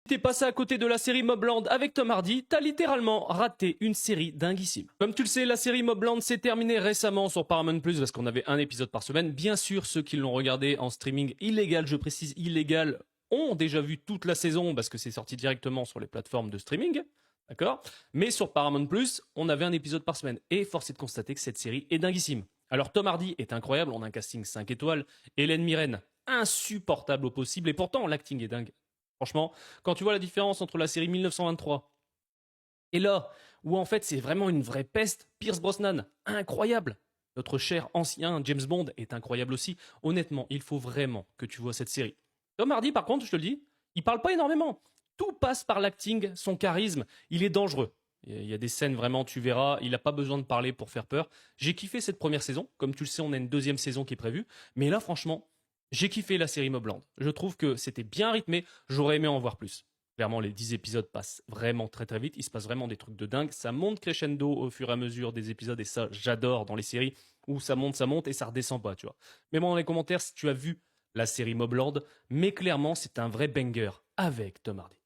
T'es passé à côté de la série Mobland avec Tom Hardy, t'as littéralement raté une série dinguissime. Comme tu le sais, la série Mobland s'est terminée récemment sur Paramount+, parce qu'on avait un épisode par semaine. Bien sûr, ceux qui l'ont regardé en streaming illégal, je précise illégal, ont déjà vu toute la saison, parce que c'est sorti directement sur les plateformes de streaming, d'accord? Mais sur Paramount+, on avait un épisode par semaine, et force est de constater que cette série est dinguissime. Alors Tom Hardy est incroyable, on a un casting 5 étoiles, Hélène Mirren, insupportable au possible, et pourtant l'acting est dingue. Franchement, quand tu vois la différence entre la série 1923 et là, où en fait c'est vraiment une vraie peste, Pierce Brosnan, incroyable. Notre cher ancien James Bond est incroyable aussi. Honnêtement, il faut vraiment que tu vois cette série. Tom Hardy, par contre, je te le dis, il parle pas énormément. Tout passe par l'acting, son charisme, il est dangereux. Il y a des scènes vraiment, tu verras, il n'a pas besoin de parler pour faire peur. J'ai kiffé cette première saison. Comme tu le sais, on a une deuxième saison qui est prévue. Mais là, franchement, j'ai kiffé la série Mobland. Je trouve que c'était bien rythmé, j'aurais aimé en voir plus. Clairement, les 10 épisodes passent vraiment très très vite, il se passe vraiment des trucs de dingue, ça monte crescendo au fur et à mesure des épisodes, et ça, j'adore dans les séries où ça monte et ça redescend pas, tu vois. Mets-moi dans les commentaires si tu as vu la série Mobland, mais clairement, c'est un vrai banger avec Tom Hardy.